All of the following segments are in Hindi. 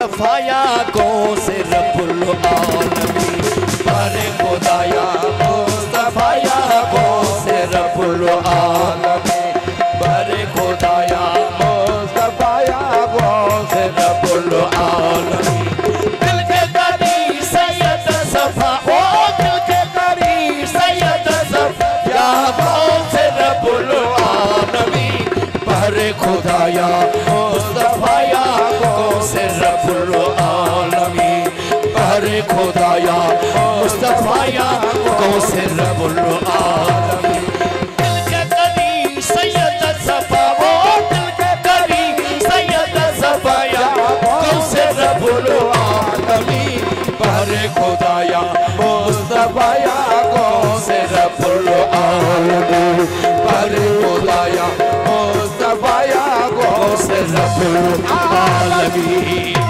मुस्तफाया को से रब्बुल आलमीन पर खुदाया मुस्तफाया को से रब्बुल आलमीन पर खुदाया मुस्तफाया को से रब्बुल आलमीन दिल के करीब सैयद सफा ओ दिल के करीब सैयद सफा या को से रब्बुल आलमीन पर खुदाया मुस्तफाया को से रब्बुल आलमीन पर खुदाया मुस्तफाया को से रब्बुल आलमीन दिल के करीब सैयद सफा ओ दिल के करीब सैयद सफाया को से रब्बुल आलमीन पर खुदाया मुस्तफाया को से रब्बुल आलमीन पर खुदाया मुस्तफाया को से रब्बुल आलमीन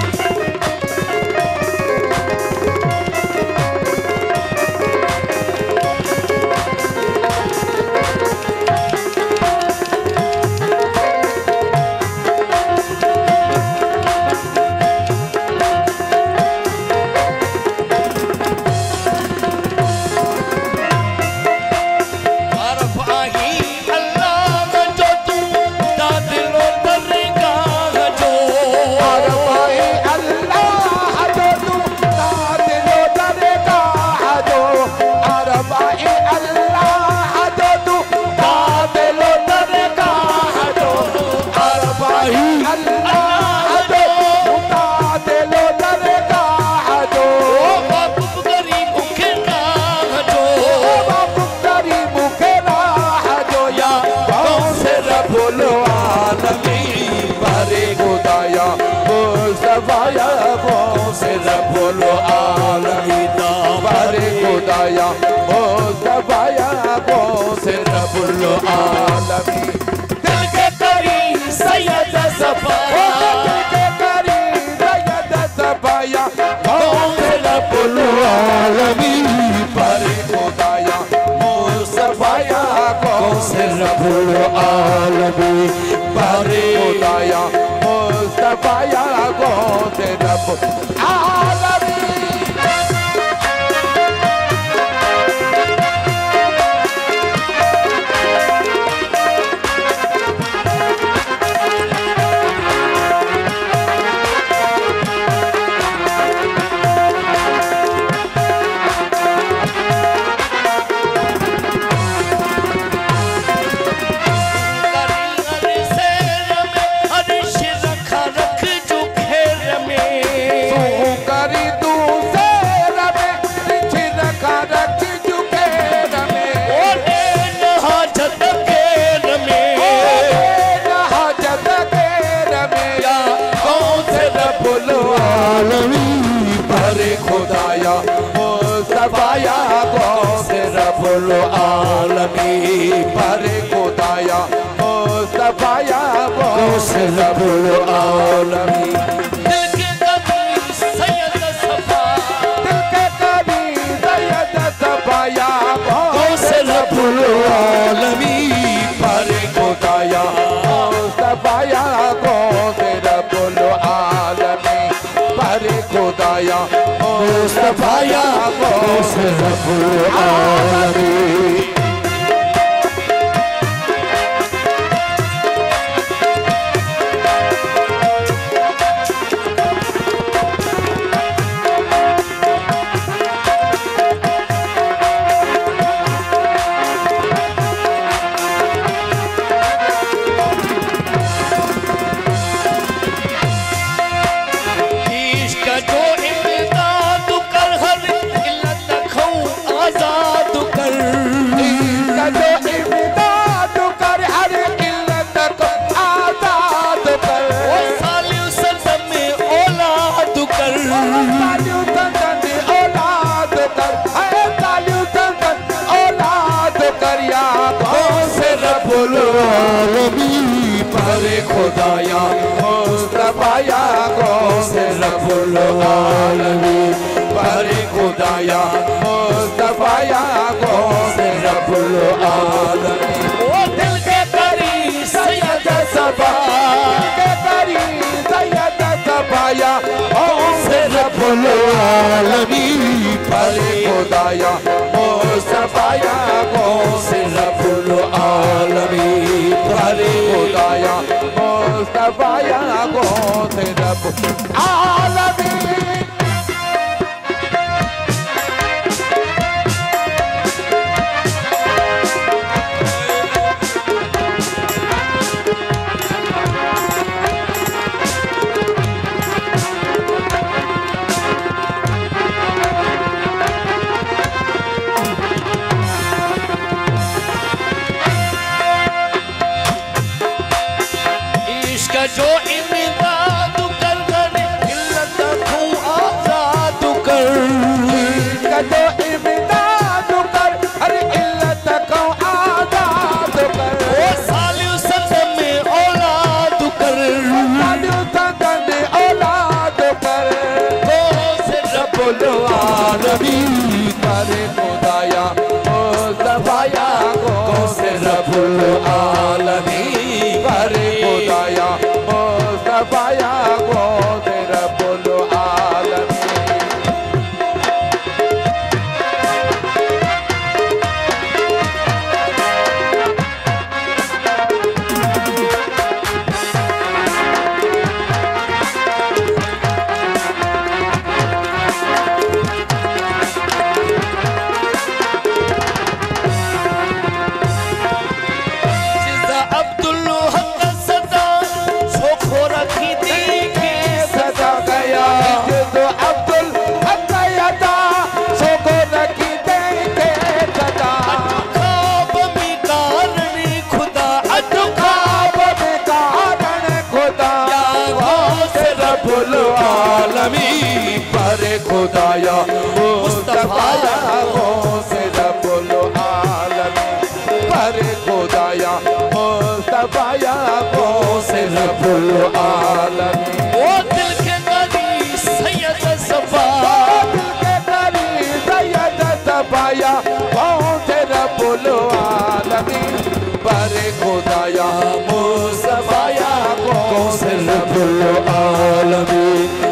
मुस्तफाया को से रब्बुल आलमीन पर खुदाया मुस्तफाया को से रब्बुल आलमीन दिल के करीब सैयद सफाया दिल के करीब सैयद सफाया को से रब्बुल आलमीन पर खुदाया मुस्तफाया को से रब्बुल आलमीन पर खुदाया मुस्तफाया को से रब्बुल आलमीन पर खुदाया मुस्तफाया को से रब्बुल आलमीन पर खुदाया मुस्तफाया को से रब्बुल आलमीन दिल के करीब सैयद सफा दिल के करीब सैयद सफाया को से रब्बुल आलमीन पर खुदाया मुस्तफाया को से रब्बुल आलमीन पर खुदाया मुस्तफाया को से रब्बुल आलमीन पर खुदाया मुस्तफाया को से रब्बुल आलमीन पर खुदाया मुस्तफाया को से रब्बुल आलमीन ओ दिल के करीब सैयद सफा के करीब सैयद सफाया आलमीन परे खुदाया मुस्तफाया कौन से रब्बुल आलमीन परे खुदाया मुस्तफाया कौन से रब्बुल आलमीन। जो इमदाद कर करे इल्लत को आजाद कर, जो इमदाद कर अरे इल्लत को आजाद कर, ओ सालिह सदन में औलाद कर, सालिह सदन में औलाद कर, कौन से रब्बुल आलमीन परे खुदाया मुस्तफाया कौन से रब्बुल आलमीन परे खुदाया मुस्तफाया कौन से रब्बुल आलमीन। आलमीन परे खुदाया मुस्तफाया कौन से रब्बुल आलमीन परे खुदाया मुस्तफाया कौन से रब्बुल आलमीन। ओ दिल के करीब सैयद सफा, दिल के करीब सैयद सफाया कौन से रब्बुल आलमीन परे खुदाया मुस्तफाया कौन से रब्बुल आलमीन।